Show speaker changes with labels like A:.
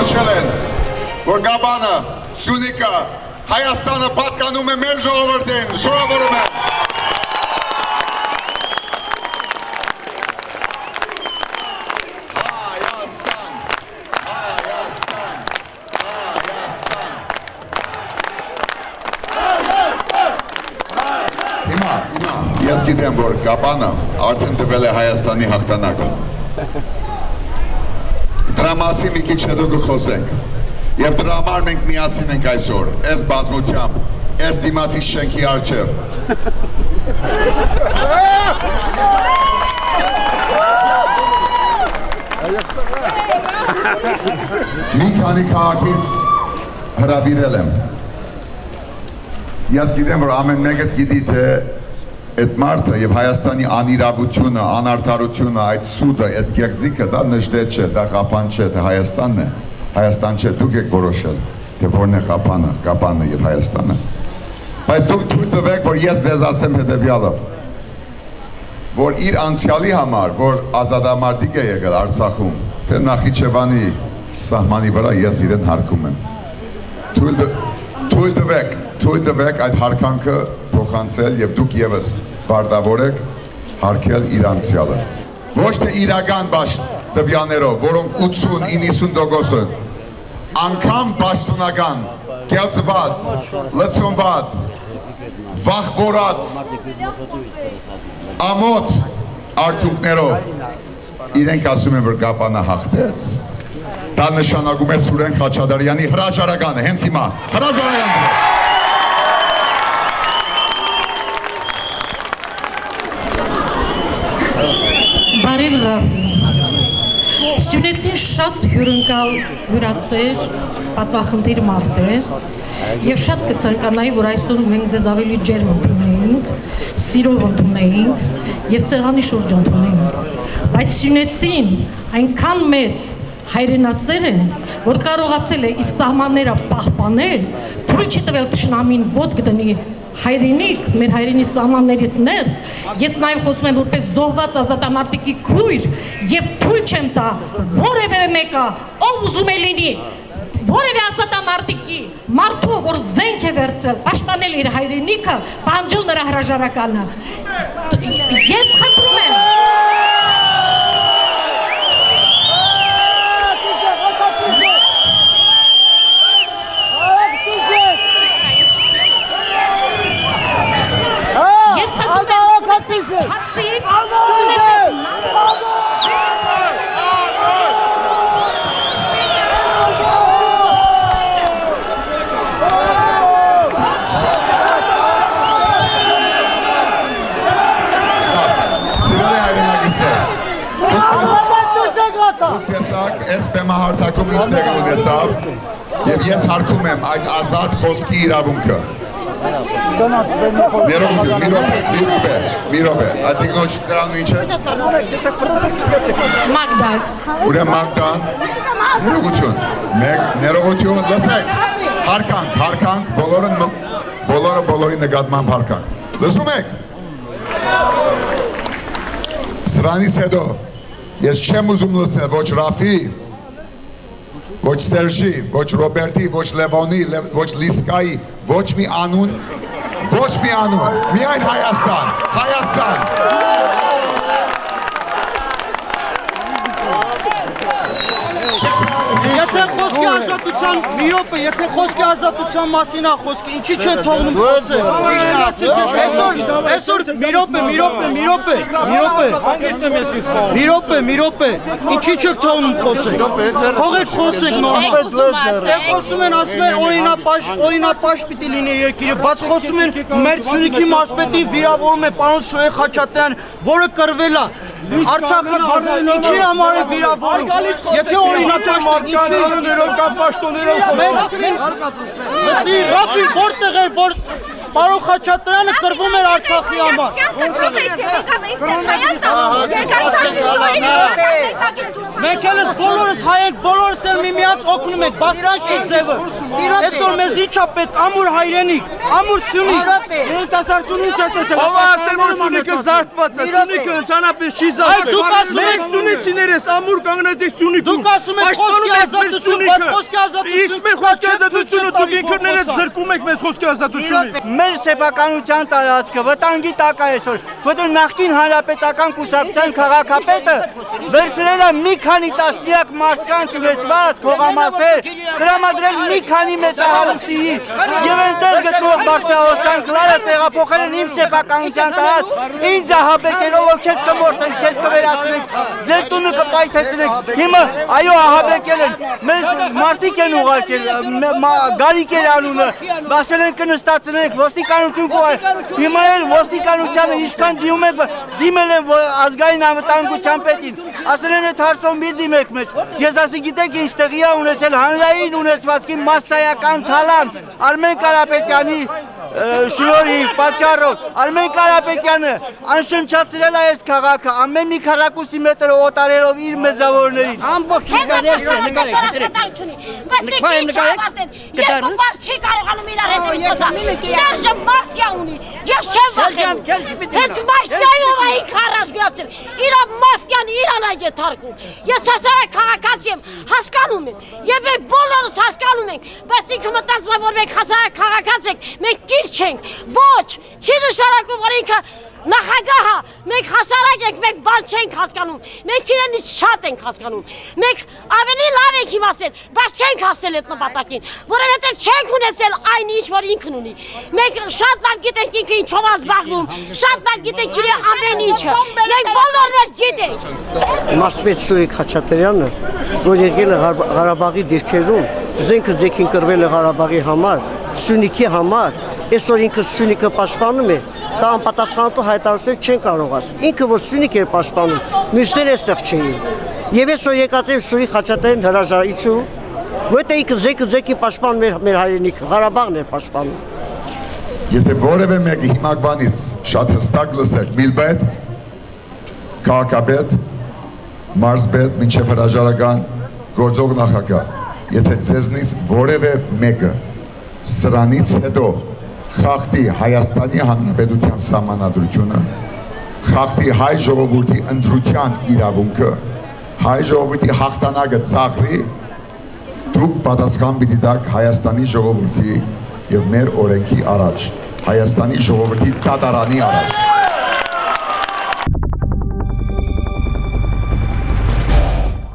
A: որոշել են, որ Գաբանը, Սյունիքը, Հայաստանը պատկանում է մեր ժողովրդին, շնորհավորում եմ։ Ես գիտեմ, որ Գաբանը արդեն տվել է Հայաստանի հաղթանակը։ Դրա մասին մի քիչ հետո կխոսենք։ Եվ դրա համար մենք միասին ենք այսօր, այս բազմությամբ, այս դիմացի շենքի առջև։ Մի քանի քաղաքից հրավիրել եմ։ Ես գիտեմ, որ ամեն մեկը գիտի, թե այդ մարդը եւ Հայաստանի անիրավությունը, անարդարությունը, այդ սուդը, այդ գեղձիկը դա նժդետ չէ, դա Ղափան չէ, դա Հայաստանն է։ Հայաստան չէ, դուք եք որոշել, թե որն է Ղափանը եւ Հայաստանը։ Բայց դուք թույլ տվեք, որ ես ձեզ ասեմ հետեւյալը, որ իր անցյալի համար, որ ազատամարտիկ է եղել Արցախում, թե Նախիջևանի սահմանի վրա ես իրեն հարգում եմ։ Թույլ տվեք այդ հարկանքը փոխանցել եւ դուք եւս բարդավոր եք հարգել իր անցյալը։ Ոչ թե իրական տվյալներով, որոնք 80-90% անգամ պաշտոնական, կեղծված, լցոնված, վախվորած, ամոթ արդյունքներով իրենք ասում են, որ Գաբանը հաղթեց, դա նշանակում է Սուրեն Խաչատրյանի հրաժարականը, հենց հիմա, հրաժարականը։
B: Բարև Ռաֆի, Սյունեցին շատ հյուրընկալ հյուրասեր, պատվախնդիր մարդ է և շատ կցանկանայի, որ այսօր մենք ձեզ ավելի ջերմ ընդունեինք, սիրով ընդունեինք և սեղանի շուրջ ընդունեինք, բայց Սյունեցին այնքան մեծ հայրենասեր է, որ կարողացել է իր սահմանները պահպանել, թույլ չի տվել թշնամին ոտք դնի հայրենիք, մեր հայրենի սահմաններից ներս, ես նաև խոսում եմ որպես զոհված ազատամարտիկի քույր և թույլ չեմ տա որևէ մեկը, ով ուզում է լինի, որևէ ազատամարտիկի մարդու, որ զենք է վերցել, պաշտպանել իր հայրենիքը, պահանջել նրա հրաժարականը։ Ես խնդրում եմ
A: Դուք տեսակ, ես բեմահարթակում ինչ տեղի ունեցավ և ես հարգում եմ այդ ազատ խոսքի իրավունքը։ Ներողություն, մի րոպե, այդ դիկնոջ ծրանու ինչ է։
B: Մագդա։
A: Ուրեմն Մագդա, ներողություն, լսեք, հարկանք, բոլորի նկատմամբ հարկանք։ Լսում եք։ Սրանից հետո ես չեմ ուզում լսել ոչ Ռաֆի, ոչ Սերժի, ոչ Ռոբերտի, ոչ Լևոնի, ոչ Լիսկայի, ոչ մի անուն, միայն Հայաստան։
C: Եթե խոսքի ազատության միոպը, եթե խոսքի ազատության մասին է խոսքը, ինչի չեն թողնում խոսել։ Այսօր միոպը, ինչի չեք թողնում խոսել։ Թողեք խոսեք նորմալ։ Խոսում են, ասում են օրինապաշտ պիտի լինի երկիրը, բայց խոսում են մեր Սյունիքի մարզպետին վիրավորում է պարոն Սուրեն Խաչատրյան, որը կռվել է։ Արցախն ինչի համար է վիրավորում, եթե օրինապաշտ Ռաֆի, որտեղ էր, որ պարոն Խաչատրյանը կռվում էր Արցախի համար։ Մենք էլ բոլորս հայ ենք, բոլորս Պարզ էր միմյանց օգնում եք, բայց չի ձևը։ Այսօր մեզ ինչա պետք, ամուր հայրենիք, ամուր Սյունիք։
D: Երիտասարդությունը ինչ է տեսել։
E: Ով ասել որ Սյունիքը զարթված է, Սյունիքը ընդհանրապես չի զարթվել։ Մենք սյունիցիներ ես ամուր կանգնեցեք Սյունիքում։
C: Դուք ասում եք խոսքի ազատություն, բայց խոսքի ազատություն։
E: Իսկ մեր խոսքի ազատությունը դուք ինքներդ զրկում եք մեզ խոսքի ազատությունից։
C: Մեր սեփականության տարածքը վտանգի տակ է այսօր, որտեղ նախկին հանրապետական կուսակցության քաղաքապետը վերցրել է մի քանի տասնյակ մարդկանց ունեցված քողամասեր, տրամադրել մի քանի մեծահարուստի եւ այնտեղ գտնող Բարձրահոսյան քլարը տեղափոխել են իմ սեփականության տարածք, ինձ ահաբեկելով որ քեզ կմորթեն, քեզ կվերացնենք, ձեր տունը կպայթեցնենք։ Հիմա այո ահաբեկել են, մեզ մարդիկ են ուղարկել, գարիկեր անունը, ասել են կնստացնենք, ոստիկանություն կողալ։ Հիմա էլ ոստիկանությանը ինչքան դիմել են ազգային անվտանգության պետին, ասել են այդ հարցով մի դիմեք մեզ։ Ես ասի գիտեք ինչ տեղի է ունեցել հանրային ունեցվածքի մասսայական թալան Արմեն Կարապետյանի շնորհի պատճառով Արմեն Կարապետյանը անշնչացրել է այս քաղաքը ամեն մի քառակուսի մետր օտարելով իր մեծավորներին։
D: Ամբողջ նկարերս նկարեք։
F: Երկու բար չի կարողանում իրար հետ խոսալ։ Սերժը մաֆիա ունի։ Ես չեմ վախենում։ Հենց մաֆիայով է քարաշ միացել։ Իրա մաֆիան իրան է եթարկում։ Ես հասարակ քաղաքացի եմ, հասկանում եմ։ Եվ մենք բոլորս հասկանում ենք, բայց ինքը մտածում է որ մենք հասարակ քաղաքացի ենք, մենք կից չենք։ Ոչ, չի նշանակում որ ինքը նախագահը, մենք հասարակ ենք, մենք բան չենք հասկանում, մենք իրենից շատ ենք հասկանում, մենք ավելի լավ ենք իմացել, բայց չենք հասել այդ նպատակին, որովհետև չենք ունեցել այն ինչ, որ ինքն ունի, մենք շատ լավ գիտենք ինքը ինչով է զբաղվում, շատ լավ գիտենք իր ամեն ինչը, մենք բոլորն էլ գիտենք։
G: Մարզպետ Սուրիկ Խաչատրյանը, որ եկել է Ղարաբաղի դիրքերում, զենքը ձեքին կրվել է Ղարաբաղի համար, Սյունիքի համար, այսօր ինքը Սյունիքը պաշտպանում է, դա անպատասխանատու հայտարարություններ չեն կարող ասել։ Ինքը որ Սյունիք էր պաշտպանում, մյուսները այստեղ չէին։ Եվ այսօր եկած է Սուրիկ Խաչատրյան հրաժար, ինչու՞։ Որտե ինքը ձեկի պաշտպանում մեր հայրենիքը, Ղարաբաղն է պաշտպանում։
A: Եթե որևէ մեկը հիմակվանից շատ հստակ լսեք, միլբետ, քաղաքապետ, մարզպետ, մինչև հրաժարական գործող նախագահ, եթե ձեզնից որևէ մեկը սրանից հետո խախտի Հայաստանի Հանրապետության սահմանադրությունը, խախտի հայ ժողովրդի ընտրության իրավունքը, հայ ժողովրդի հաղթանակը ծաղրի, դուք պատասխան պիտի տաք Հայաստանի ժողովրդի եւ մեր օրենքի առաջ, Հայաստանի ժողովրդի դատարանի առաջ։